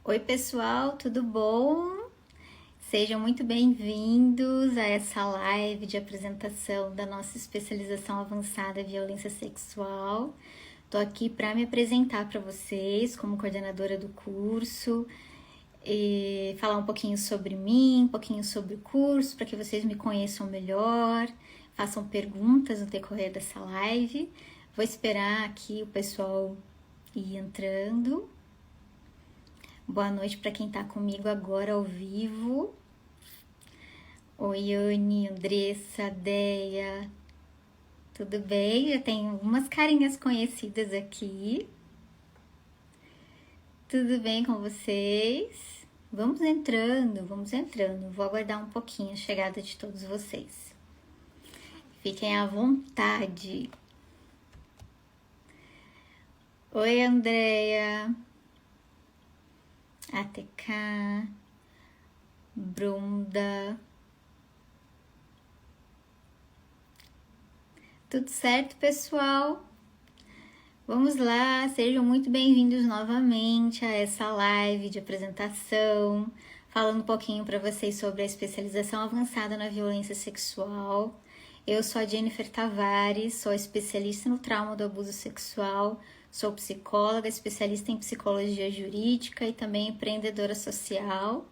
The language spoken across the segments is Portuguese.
Oi pessoal, tudo bom? Sejam muito bem-vindos a essa live de apresentação da nossa especialização avançada em violência sexual. Estou aqui para me apresentar para vocês como coordenadora do curso e falar um pouquinho sobre mim, um pouquinho sobre o curso, para que vocês me conheçam melhor, façam perguntas no decorrer dessa live. Vou esperar aqui o pessoal ir entrando. Boa noite para quem está comigo agora ao vivo. Oi, Anne, Andressa, Deia. Tudo bem? Já tem algumas carinhas conhecidas aqui. Tudo bem com vocês? Vamos entrando. Vou aguardar um pouquinho a chegada de todos vocês. Fiquem à vontade. Oi, Andréia. ATK, Brunda. Tudo certo, pessoal? Vamos lá, sejam muito bem-vindos novamente a essa live de apresentação, falando um pouquinho para vocês sobre a especialização avançada na violência sexual. Eu sou a Jennifer Tavares, sou especialista no trauma do abuso sexual, sou psicóloga, especialista em psicologia jurídica e também empreendedora social.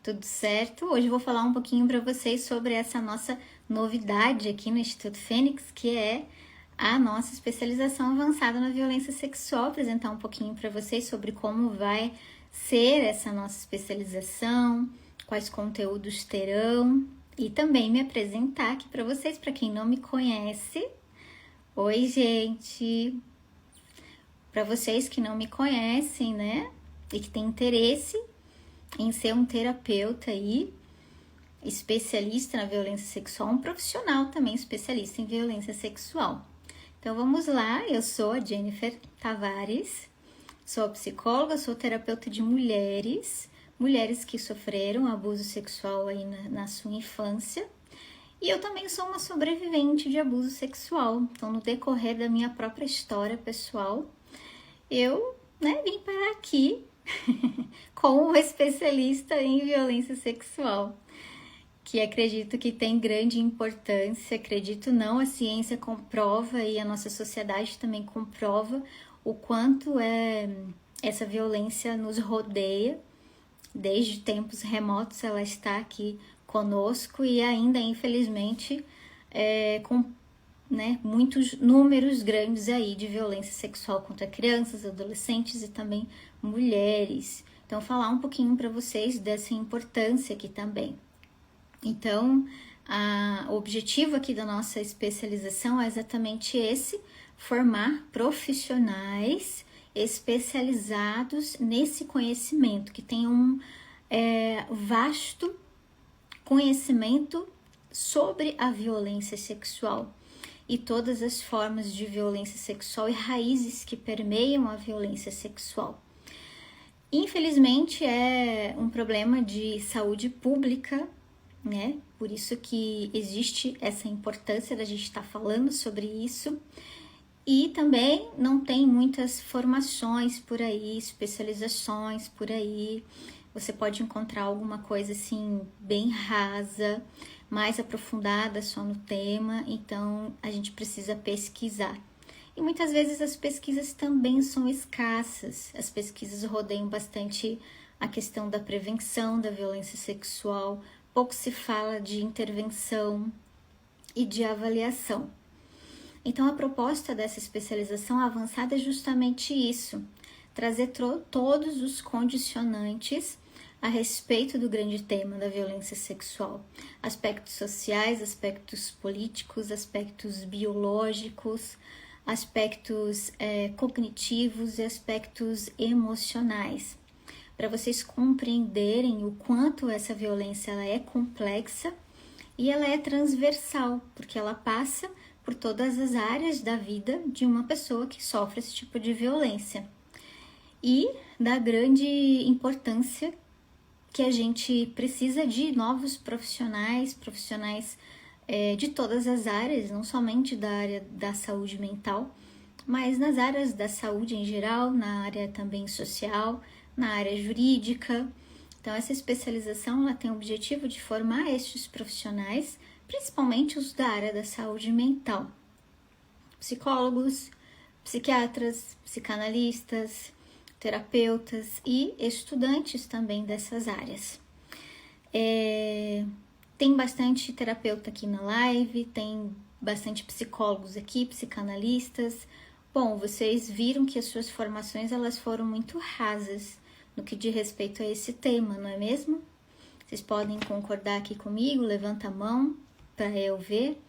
Tudo certo? Hoje eu vou falar um pouquinho para vocês sobre essa nossa novidade aqui no Instituto Fênix, que é a nossa especialização avançada na violência sexual. Apresentar um pouquinho para vocês sobre como vai ser essa nossa especialização, quais conteúdos terão e também me apresentar aqui para vocês, para quem não me conhece. Oi, gente! Para vocês que não me conhecem, né, e que têm interesse em ser um terapeuta aí, especialista na violência sexual, um profissional também especialista em violência sexual. Então vamos lá, eu sou a Jennifer Tavares, sou psicóloga, sou terapeuta de mulheres que sofreram abuso sexual aí na sua infância, e eu também sou uma sobrevivente de abuso sexual. Então no decorrer da minha própria história pessoal, eu vim parar aqui como especialista em violência sexual, que acredito que tem grande importância, acredito não, a ciência comprova e a nossa sociedade também comprova o quanto essa violência nos rodeia, desde tempos remotos ela está aqui conosco e ainda infelizmente com muitos números grandes aí de violência sexual contra crianças, adolescentes e também mulheres. Então, falar um pouquinho para vocês dessa importância aqui também. Então, o objetivo aqui da nossa especialização é exatamente esse: formar profissionais especializados nesse conhecimento, que tem um vasto conhecimento sobre a violência sexual e todas as formas de violência sexual e raízes que permeiam a violência sexual. Infelizmente é um problema de saúde pública, né? Por isso que existe essa importância da gente estar falando sobre isso. E também não tem muitas formações por aí, especializações por aí. Você pode encontrar alguma coisa assim bem rasa, mais aprofundada só no tema, então a gente precisa pesquisar. E muitas vezes as pesquisas também são escassas, as pesquisas rodeiam bastante a questão da prevenção da violência sexual, pouco se fala de intervenção e de avaliação. Então a proposta dessa especialização avançada é justamente isso, trazer todos os condicionantes a respeito do grande tema da violência sexual, aspectos sociais, aspectos políticos, aspectos biológicos, aspectos cognitivos e aspectos emocionais, para vocês compreenderem o quanto essa violência ela é complexa e ela é transversal, porque ela passa por todas as áreas da vida de uma pessoa que sofre esse tipo de violência, e da grande importância que a gente precisa de novos profissionais de todas as áreas, não somente da área da saúde mental, mas nas áreas da saúde em geral, na área também social, na área jurídica. Então, essa especialização ela tem o objetivo de formar estes profissionais, principalmente os da área da saúde mental. Psicólogos, psiquiatras, psicanalistas, terapeutas e estudantes também dessas áreas. Tem bastante terapeuta aqui na live, tem bastante psicólogos aqui, psicanalistas. Bom, vocês viram que as suas formações elas foram muito rasas no que diz respeito a esse tema, não é mesmo? Vocês podem concordar aqui comigo, levanta a mão para eu ver.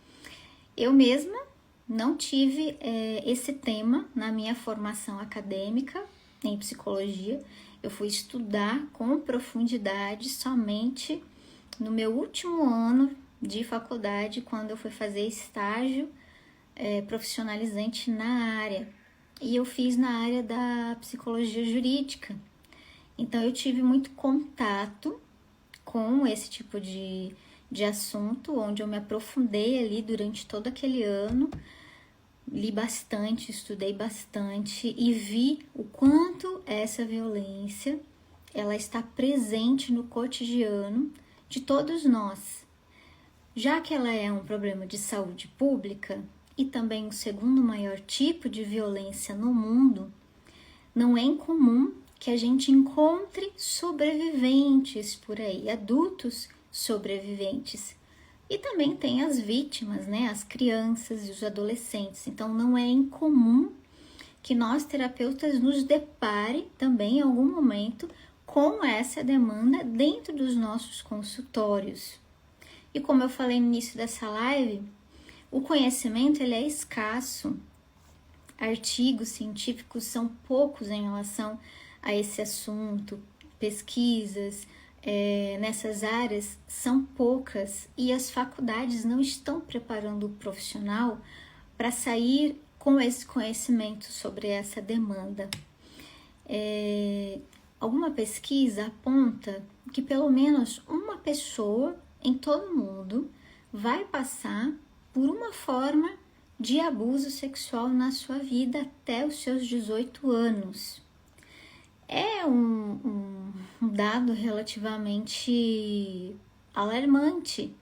Eu mesma não tive esse tema na minha formação acadêmica em psicologia. Eu fui estudar com profundidade somente no meu último ano de faculdade, quando eu fui fazer estágio profissionalizante na área. E eu fiz na área da psicologia jurídica. Então, eu tive muito contato com esse tipo de assunto, onde eu me aprofundei ali durante todo aquele ano, li bastante, estudei bastante e vi o quanto essa violência ela está presente no cotidiano de todos nós. Já que ela é um problema de saúde pública e também o segundo maior tipo de violência no mundo, não é incomum que a gente encontre sobreviventes por aí, adultos sobreviventes. E também tem as vítimas, né, as crianças e os adolescentes. Então, não é incomum que nós, terapeutas, nos depare também em algum momento com essa demanda dentro dos nossos consultórios. E como eu falei no início dessa live, o conhecimento ele é escasso. Artigos científicos são poucos em relação a esse assunto, pesquisas nessas áreas são poucas e as faculdades não estão preparando o profissional para sair com esse conhecimento sobre essa demanda. Alguma pesquisa aponta que pelo menos uma pessoa em todo o mundo vai passar por uma forma de abuso sexual na sua vida até os seus 18 anos. É um dado relativamente alarmante,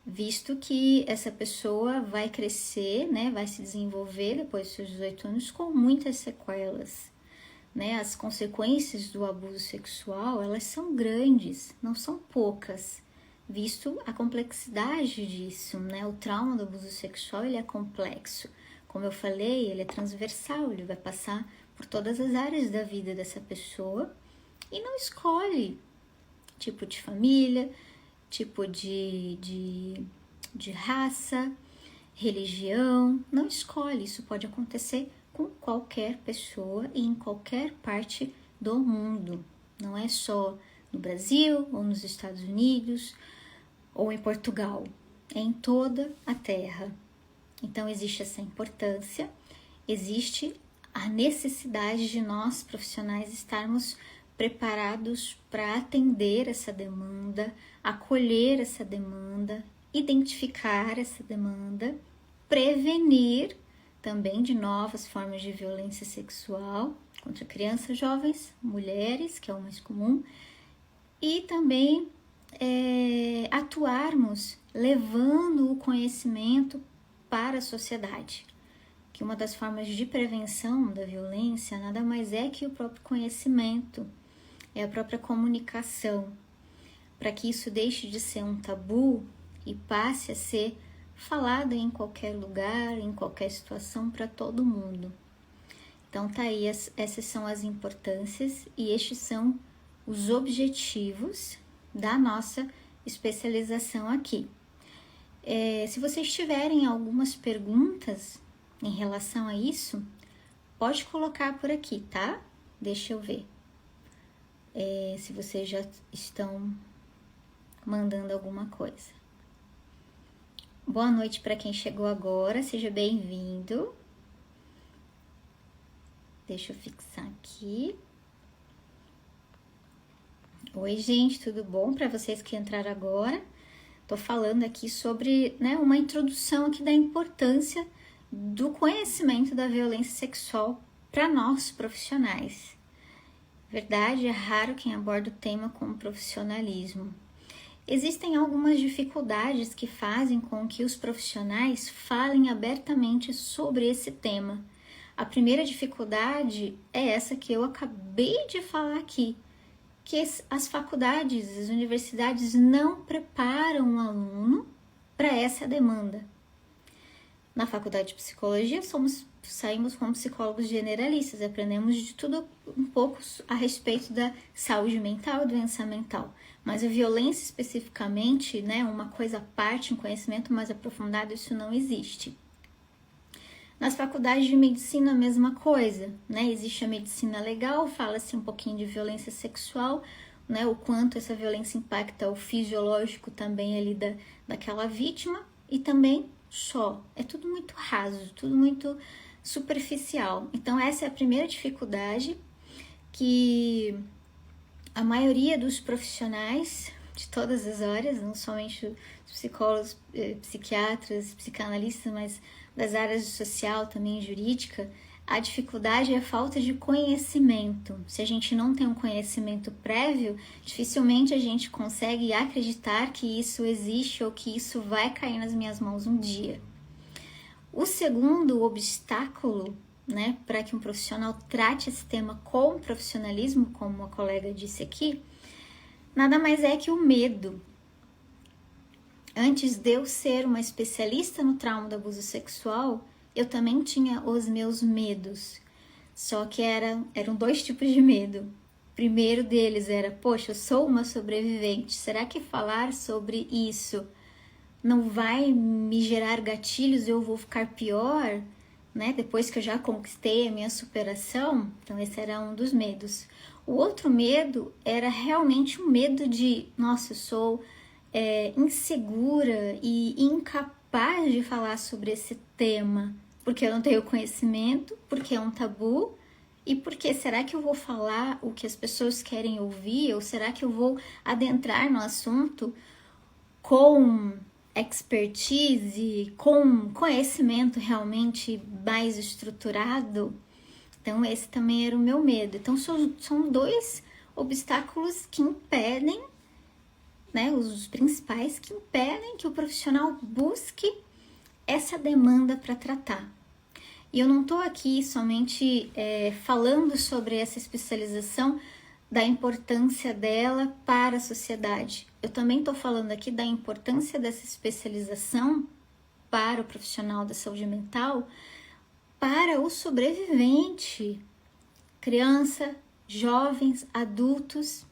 visto que essa pessoa vai crescer, né, vai se desenvolver depois dos seus 18 anos com muitas sequelas. Né? As consequências do abuso sexual, elas são grandes, não são poucas, visto a complexidade disso, né? O trauma do abuso sexual, ele é complexo. Como eu falei, ele é transversal, ele vai passar por todas as áreas da vida dessa pessoa e não escolhe tipo de família, tipo de raça, religião, não escolhe. Isso pode acontecer com qualquer pessoa e em qualquer parte do mundo. Não é só no Brasil ou nos Estados Unidos ou em Portugal, é em toda a Terra. Então existe essa importância, existe a necessidade de nós profissionais estarmos preparados para atender essa demanda, acolher essa demanda, identificar essa demanda, prevenir também de novas formas de violência sexual contra crianças, jovens, mulheres, que é o mais comum, e também atuarmos levando o conhecimento para a sociedade. Que uma das formas de prevenção da violência nada mais é que o próprio conhecimento, é a própria comunicação, para que isso deixe de ser um tabu e passe a ser falado em qualquer lugar, em qualquer situação, para todo mundo. Então tá aí, essas são as importâncias e estes são os objetivos da nossa especialização aqui. Se vocês tiverem algumas perguntas em relação a isso, pode colocar por aqui, tá? Deixa eu ver se vocês já estão mandando alguma coisa. Boa noite para quem chegou agora, seja bem-vindo. Deixa eu fixar aqui. Oi, gente, tudo bom? Para vocês que entraram agora, tô falando aqui sobre, né, uma introdução aqui da importância do conhecimento da violência sexual para nós profissionais. Verdade, é raro quem aborda o tema com profissionalismo. Existem algumas dificuldades que fazem com que os profissionais falem abertamente sobre esse tema. A primeira dificuldade é essa que eu acabei de falar aqui, que as faculdades, as universidades não preparam o aluno para essa demanda. Na faculdade de psicologia, saímos como psicólogos generalistas, aprendemos de tudo um pouco a respeito da saúde mental e doença mental. Mas a violência especificamente, né, uma coisa à parte, um conhecimento mais aprofundado, isso não existe. Nas faculdades de medicina, a mesma coisa, né? Existe a medicina legal, fala-se um pouquinho de violência sexual, né? O quanto essa violência impacta o fisiológico também ali daquela vítima e também só. É tudo muito raso, tudo muito superficial. Então essa é a primeira dificuldade que a maioria dos profissionais de todas as áreas, não somente os psicólogos, psiquiatras, psicanalistas, mas das áreas social, também jurídica, a dificuldade é a falta de conhecimento. Se a gente não tem um conhecimento prévio, dificilmente a gente consegue acreditar que isso existe ou que isso vai cair nas minhas mãos um dia. O segundo obstáculo, né, para que um profissional trate esse tema com profissionalismo, como a colega disse aqui, nada mais é que o medo. Antes de eu ser uma especialista no trauma do abuso sexual, eu também tinha os meus medos. Só que eram 2 tipos de medo. O primeiro deles era, poxa, eu sou uma sobrevivente. Será que falar sobre isso não vai me gerar gatilhos e eu vou ficar pior, né? Depois que eu já conquistei a minha superação? Então esse era um dos medos. O outro medo era realmente um medo de, nossa, eu sou insegura e incapaz de falar sobre esse tema, porque eu não tenho conhecimento, porque é um tabu, e porque será que eu vou falar o que as pessoas querem ouvir, ou será que eu vou adentrar no assunto com expertise, com conhecimento realmente mais estruturado? Então esse também era o meu medo. Então são 2 obstáculos que impedem, né, os principais que impedem que o profissional busque essa demanda para tratar. E eu não estou aqui somente falando sobre essa especialização, da importância dela para a sociedade. Eu também estou falando aqui da importância dessa especialização para o profissional da saúde mental, para o sobrevivente, criança, jovens, adultos.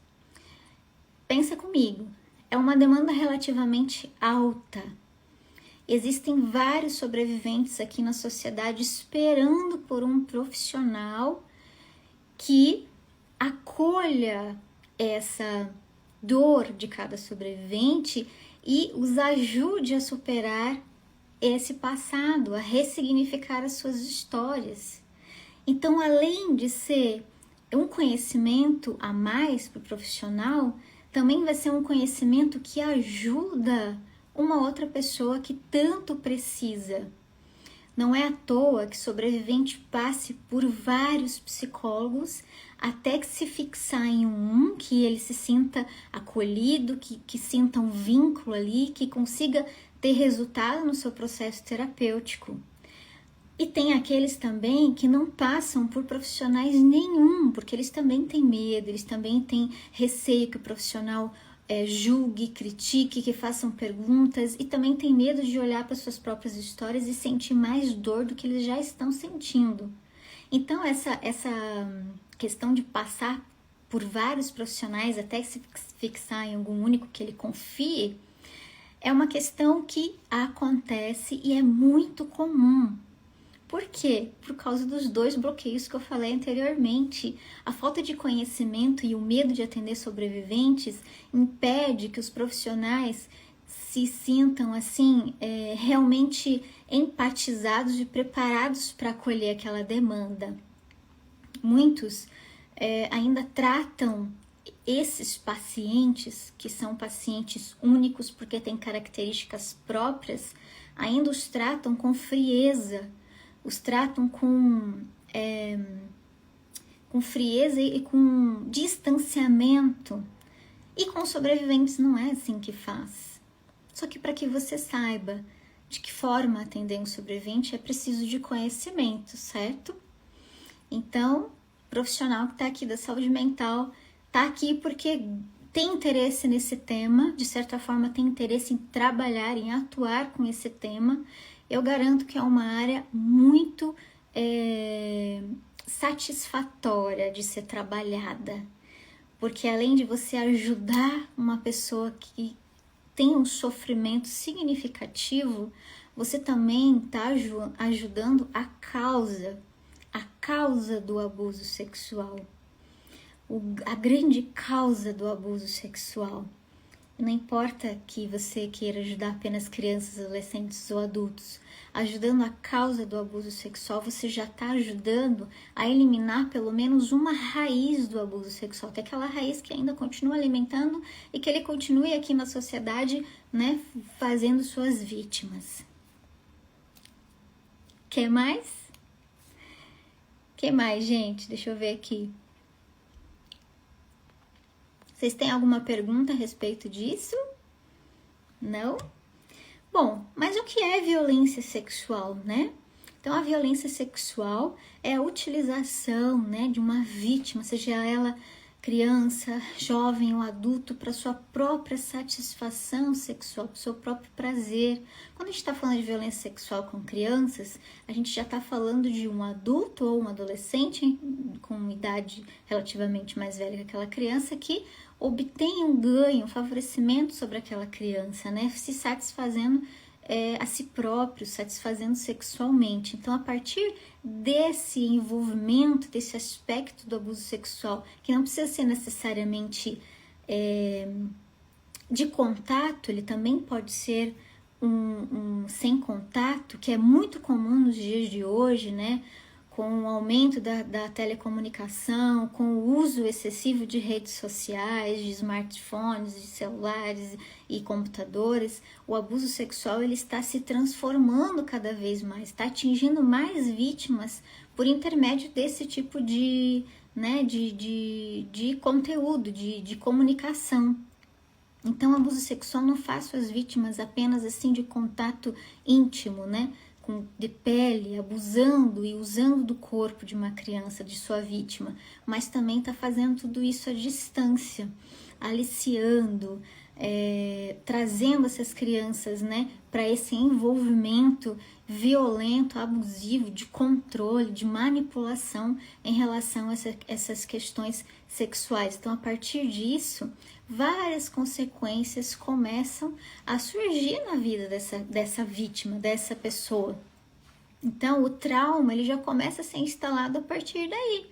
Pensa comigo. É uma demanda relativamente alta. Existem vários sobreviventes aqui na sociedade esperando por um profissional que acolha essa dor de cada sobrevivente e os ajude a superar esse passado, a ressignificar as suas histórias. Então, além de ser um conhecimento a mais para o profissional, também vai ser um conhecimento que ajuda uma outra pessoa que tanto precisa. Não é à toa que sobrevivente passe por vários psicólogos até que se fixar em um, que ele se sinta acolhido, que sinta um vínculo ali, que consiga ter resultado no seu processo terapêutico. E tem aqueles também que não passam por profissionais nenhum, porque eles também têm medo, eles também têm receio que o profissional julgue, critique, que façam perguntas, e também têm medo de olhar para suas próprias histórias e sentir mais dor do que eles já estão sentindo. Então essa questão de passar por vários profissionais até se fixar em algum único que ele confie, é uma questão que acontece e é muito comum. Por quê? Por causa dos 2 bloqueios que eu falei anteriormente. A falta de conhecimento e o medo de atender sobreviventes impede que os profissionais se sintam assim, realmente empatizados e preparados para acolher aquela demanda. Muitos ainda tratam esses pacientes, que são pacientes únicos porque têm características próprias, ainda os tratam com frieza, os tratam com com frieza e com distanciamento. E com sobreviventes não é assim que faz. Só que para que você saiba de que forma atender um sobrevivente é preciso de conhecimento, certo? Então, o profissional que está aqui da saúde mental está aqui porque tem interesse nesse tema, de certa forma tem interesse em trabalhar, em atuar com esse tema. Eu garanto que é uma área muito satisfatória de ser trabalhada, porque além de você ajudar uma pessoa que tem um sofrimento significativo, você também está ajudando a causa do abuso sexual, a grande causa do abuso sexual. Não importa que você queira ajudar apenas crianças, adolescentes ou adultos, ajudando a causa do abuso sexual, você já está ajudando a eliminar pelo menos uma raiz do abuso sexual, que é aquela raiz que ainda continua alimentando e que ele continue aqui na sociedade, né, fazendo suas vítimas. Quer mais? Que mais, gente? Deixa eu ver aqui. Vocês têm alguma pergunta a respeito disso? Não? Bom, mas o que é violência sexual, né? Então, a violência sexual é a utilização, né, de uma vítima, seja ela criança, jovem ou adulto, para sua própria satisfação sexual, para o seu próprio prazer. Quando a gente está falando de violência sexual com crianças, a gente já está falando de um adulto ou um adolescente com uma idade relativamente mais velha que aquela criança que obtém um ganho, um favorecimento sobre aquela criança, né? Se satisfazendo a si próprio, satisfazendo sexualmente. Então, a partir desse envolvimento, desse aspecto do abuso sexual, que não precisa ser necessariamente de contato, ele também pode ser um sem contato, que é muito comum nos dias de hoje, né? Com o aumento da telecomunicação, com o uso excessivo de redes sociais, de smartphones, de celulares e computadores, o abuso sexual ele está se transformando cada vez mais, está atingindo mais vítimas por intermédio desse tipo de conteúdo, de comunicação. Então, o abuso sexual não faz suas vítimas apenas assim de contato íntimo, né? De pele, abusando e usando do corpo de uma criança, de sua vítima, mas também está fazendo tudo isso à distância, aliciando, trazendo essas crianças, né, para esse envolvimento violento, abusivo, de controle, de manipulação em relação a essas questões sexuais. Então, a partir disso, várias consequências começam a surgir na vida dessa vítima, dessa pessoa. Então, o trauma ele já começa a ser instalado a partir daí.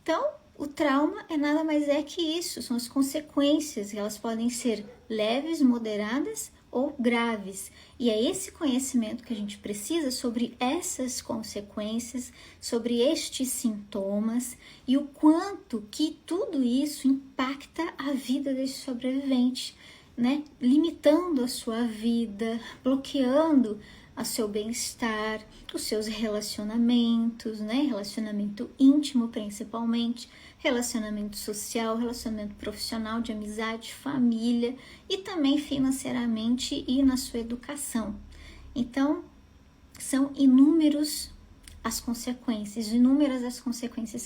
Então, o trauma é nada mais que isso, são as consequências, elas podem ser leves, moderadas ou graves. E é esse conhecimento que a gente precisa sobre essas consequências, sobre estes sintomas e o quanto que tudo isso impacta a vida desse sobrevivente, né? Limitando a sua vida, bloqueando o seu bem-estar, os seus relacionamentos, né? Relacionamento íntimo principalmente, relacionamento social, relacionamento profissional, de amizade, família e também financeiramente e na sua educação. Então, são inúmeras as consequências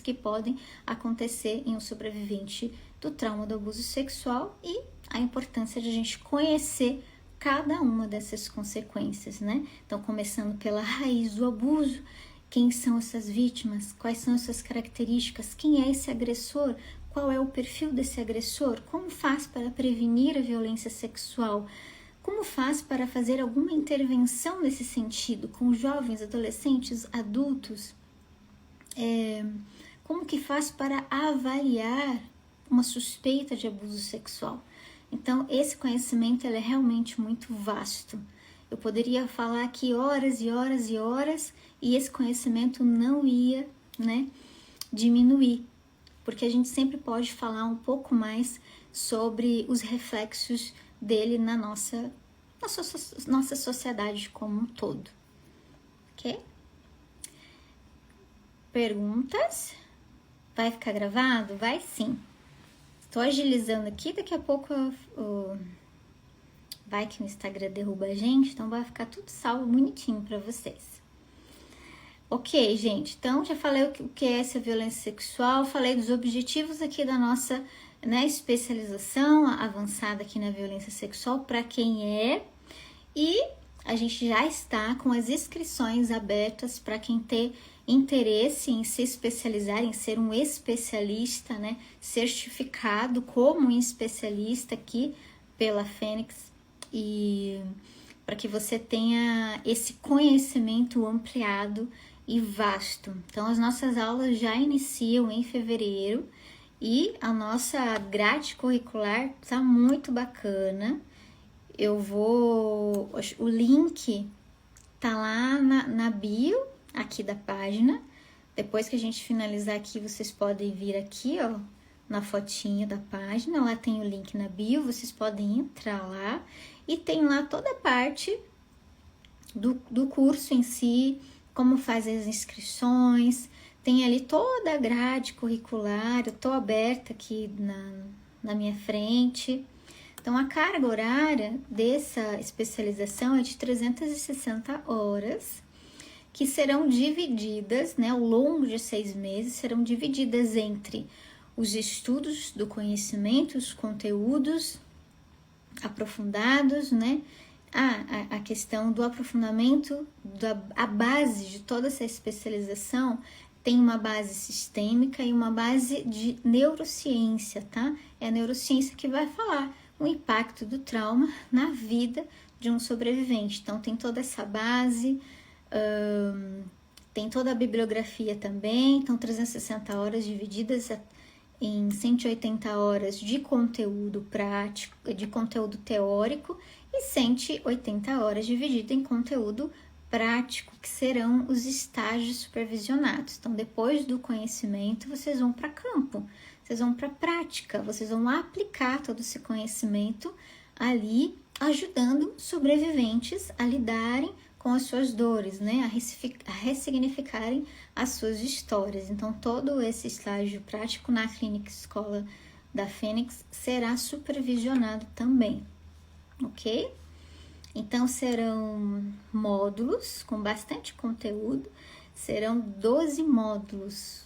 que podem acontecer em um sobrevivente do trauma do abuso sexual e a importância de a gente conhecer cada uma dessas consequências, né? Então, começando pela raiz do abuso, quem são essas vítimas, quais são essas características, quem é esse agressor, qual é o perfil desse agressor, como faz para prevenir a violência sexual, como faz para fazer alguma intervenção nesse sentido com jovens, adolescentes, adultos, como que faz para avaliar uma suspeita de abuso sexual. Então, esse conhecimento ele é realmente muito vasto. Eu poderia falar aqui horas e horas e horas e esse conhecimento não ia, né, diminuir, porque a gente sempre pode falar um pouco mais sobre os reflexos dele na nossa sociedade como um todo. Ok? Perguntas? Vai ficar gravado? Vai sim. Estou agilizando aqui, daqui a pouco vai que o Instagram derruba a gente, então vai ficar tudo salvo bonitinho para vocês. Ok, gente, então já falei o que é essa violência sexual, falei dos objetivos aqui da nossa, né, especialização avançada aqui na violência sexual para quem é, e a gente já está com as inscrições abertas para quem tem interesse em se especializar, em ser um especialista, né, certificado como um especialista aqui pela Fênix, e para que você tenha esse conhecimento ampliado e vasto. Então, as nossas aulas já iniciam em fevereiro e a nossa grade curricular está muito bacana. O link tá lá na bio aqui da página. Depois que a gente finalizar aqui, vocês podem vir aqui, ó, na fotinha da página. Lá tem o link na bio, vocês podem entrar lá e tem lá toda a parte do curso em si, como faz as inscrições, tem ali toda a grade curricular, eu tô aberta aqui na minha frente. Então, a carga horária dessa especialização é de 360 horas, que serão divididas, né, ao longo de 6 meses, serão divididas entre os estudos do conhecimento, os conteúdos aprofundados, né, a questão do aprofundamento, a base de toda essa especialização tem uma base sistêmica e uma base de neurociência, tá? É a neurociência que vai falar o impacto do trauma na vida de um sobrevivente. Então, tem toda essa base, tem toda a bibliografia também, então 360 horas divididas em 180 horas de conteúdo prático, de conteúdo teórico, e 180 horas dividido em conteúdo prático, que serão os estágios supervisionados. Então, depois do conhecimento, vocês vão para campo, vocês vão para a prática, vocês vão aplicar todo esse conhecimento ali, ajudando sobreviventes a lidarem com as suas dores, né? A ressignificarem as suas histórias. Então, todo esse estágio prático na Clínica Escola da Fênix será supervisionado também, ok? Então, serão módulos com bastante conteúdo, serão 12 módulos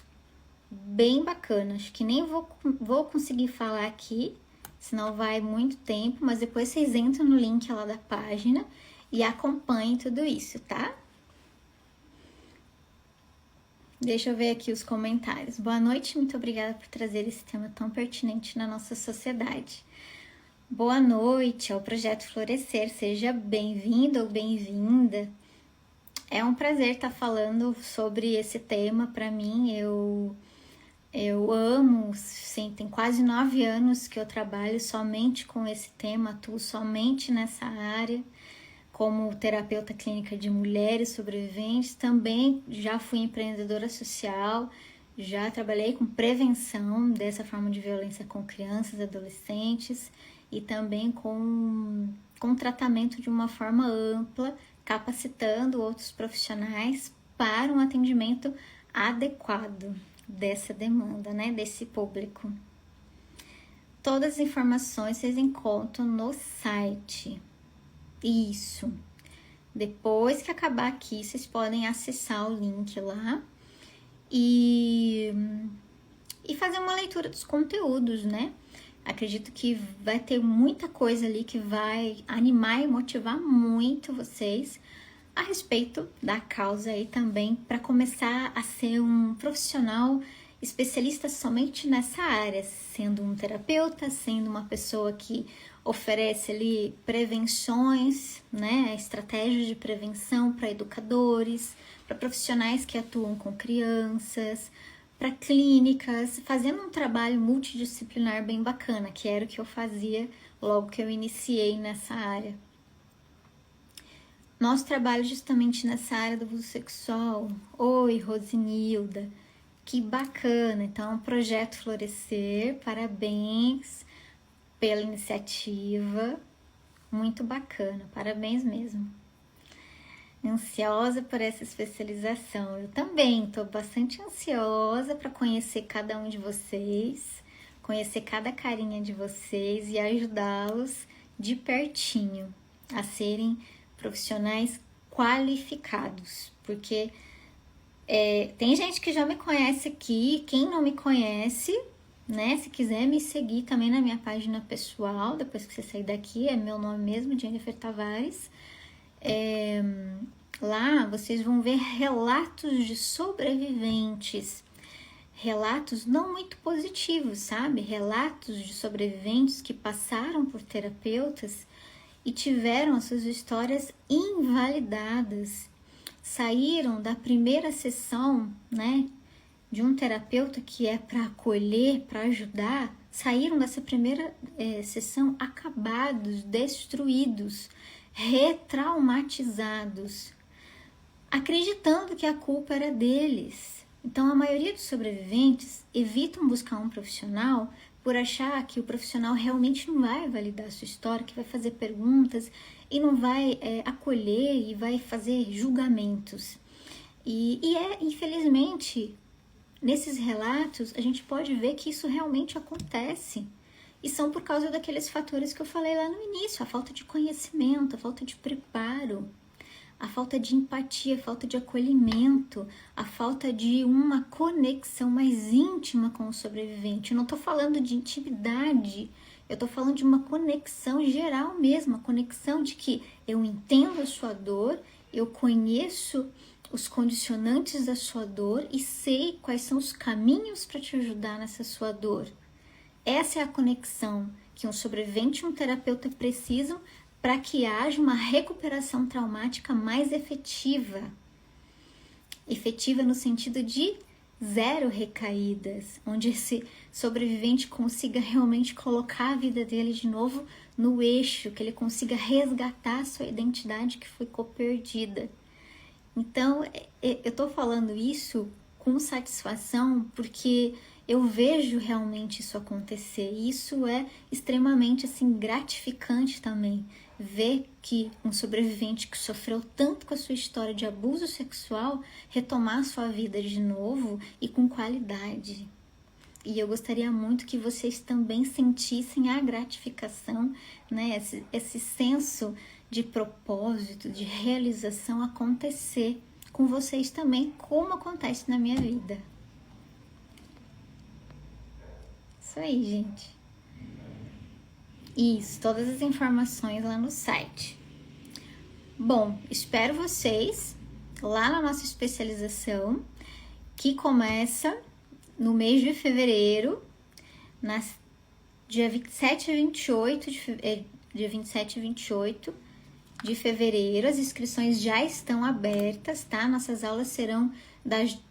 bem bacanas. Acho que nem vou conseguir falar aqui, senão vai muito tempo, mas depois vocês entram no link lá da página e acompanhem tudo isso, tá? Deixa eu ver aqui os comentários. Boa noite, muito obrigada por trazer esse tema tão pertinente na nossa sociedade. Boa noite ao Projeto Florescer, seja bem-vindo ou bem-vinda. É um prazer estar falando sobre esse tema. Para mim, eu amo, sim, tem quase 9 anos que eu trabalho somente com esse tema, atuo somente nessa área, como terapeuta clínica de mulheres sobreviventes. Também já fui empreendedora social, já trabalhei com prevenção dessa forma de violência com crianças e adolescentes, e também com tratamento de uma forma ampla, capacitando outros profissionais para um atendimento adequado dessa demanda, né, desse público. Todas as informações vocês encontram no site. Isso. Depois que acabar aqui, vocês podem acessar o link lá e fazer uma leitura dos conteúdos, né? Acredito que vai ter muita coisa ali que vai animar e motivar muito vocês a respeito da causa aí também, para começar a ser um profissional especialista somente nessa área, sendo um terapeuta, sendo uma pessoa que oferece ali prevenções, né, estratégias de prevenção para educadores, para profissionais que atuam com crianças, para clínicas, fazendo um trabalho multidisciplinar bem bacana, que era o que eu fazia logo que eu iniciei nessa área. Nosso trabalho justamente nessa área do abuso sexual. Oi, Rosinilda, que bacana! Então, Projeto Florescer, parabéns pela iniciativa, muito bacana, parabéns mesmo. Ansiosa por essa especialização. Eu também estou bastante ansiosa para conhecer cada um de vocês, conhecer cada carinha de vocês e ajudá-los de pertinho a serem profissionais qualificados, porque tem gente que já me conhece aqui, quem não me conhece, né? Se quiser me seguir também na minha página pessoal, depois que você sair daqui, é meu nome mesmo, Jennifer Tavares. Lá vocês vão ver relatos de sobreviventes, relatos não muito positivos, sabe? Relatos de sobreviventes que passaram por terapeutas e tiveram as suas histórias invalidadas, saíram da primeira sessão, né, de um terapeuta que é para acolher, para ajudar, saíram dessa primeira sessão acabados, destruídos, retraumatizados, acreditando que a culpa era deles. Então, a maioria dos sobreviventes evitam buscar um profissional por achar que o profissional realmente não vai validar a sua história, que vai fazer perguntas e não vai acolher e vai fazer julgamentos. Infelizmente, nesses relatos, a gente pode ver que isso realmente acontece. E são por causa daqueles fatores que eu falei lá no início, a falta de conhecimento, a falta de preparo, a falta de empatia, a falta de acolhimento, a falta de uma conexão mais íntima com o sobrevivente. Eu não estou falando de intimidade, eu estou falando de uma conexão geral mesmo, a conexão de que eu entendo a sua dor, eu conheço os condicionantes da sua dor e sei quais são os caminhos para te ajudar nessa sua dor. Essa é a conexão que um sobrevivente e um terapeuta precisam para que haja uma recuperação traumática mais efetiva. Efetiva no sentido de 0 recaídas, onde esse sobrevivente consiga realmente colocar a vida dele de novo no eixo, que ele consiga resgatar a sua identidade que ficou perdida. Então, eu estou falando isso com satisfação porque eu vejo realmente isso acontecer. E isso é extremamente assim, gratificante também. Ver que um sobrevivente que sofreu tanto com a sua história de abuso sexual retomar a sua vida de novo e com qualidade. E eu gostaria muito que vocês também sentissem a gratificação, né? Esse senso de propósito, de realização acontecer com vocês também, como acontece na minha vida. Isso aí, gente. Isso, todas as informações lá no site. Bom, espero vocês lá na nossa especialização, que começa no mês de fevereiro, dia 27 e 28 de fevereiro. As inscrições já estão abertas, tá? Nossas aulas serão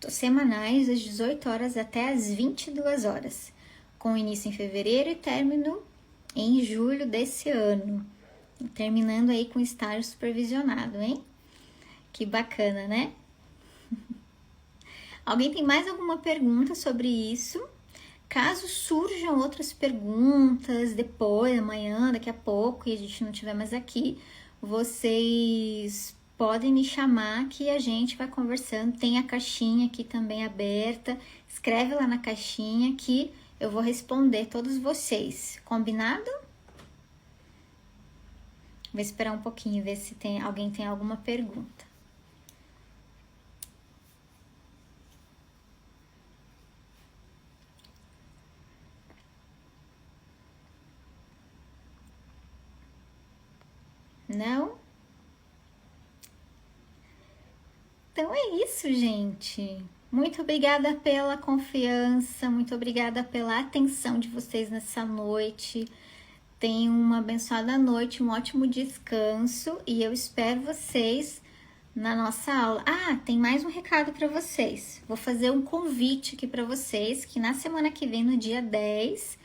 semanais, das 18 horas até as 22 horas, com início em fevereiro e término em julho desse ano. Terminando aí com estágio supervisionado, hein? Que bacana, né? Alguém tem mais alguma pergunta sobre isso? Caso surjam outras perguntas depois, amanhã, daqui a pouco, e a gente não estiver mais aqui, vocês podem me chamar que a gente vai conversando. Tem a caixinha aqui também aberta. Escreve lá na caixinha que eu vou responder todos vocês. Combinado? Vou esperar um pouquinho, ver se alguém tem alguma pergunta. Não? Então é isso, gente. Muito obrigada pela confiança, muito obrigada pela atenção de vocês nessa noite. Tenham uma abençoada noite, um ótimo descanso e eu espero vocês na nossa aula. Tem mais um recado para vocês. Vou fazer um convite aqui para vocês, que na semana que vem, no dia 10,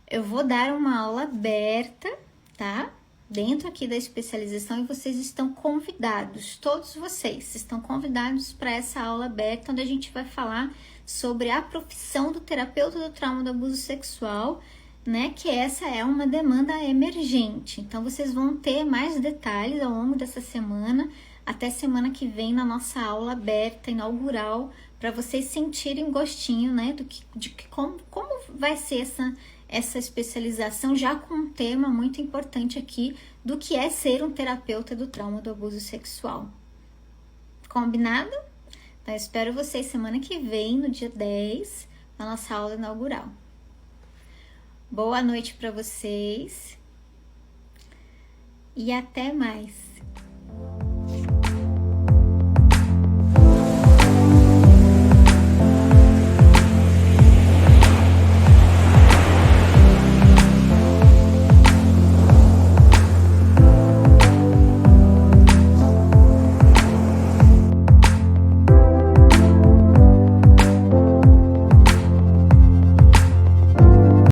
eu vou dar uma aula aberta, tá? Dentro aqui da especialização, e vocês estão convidados, todos vocês estão convidados para essa aula aberta, onde a gente vai falar sobre a profissão do terapeuta do trauma do abuso sexual, né? Que essa é uma demanda emergente. Então, vocês vão ter mais detalhes ao longo dessa semana. até semana que vem na nossa aula aberta, inaugural, para vocês sentirem gostinho, né, como vai ser essa especialização, já com um tema muito importante aqui do que é ser um terapeuta do trauma do abuso sexual. Combinado? Então, eu espero vocês semana que vem, no dia 10, na nossa aula inaugural. Boa noite para vocês e até mais!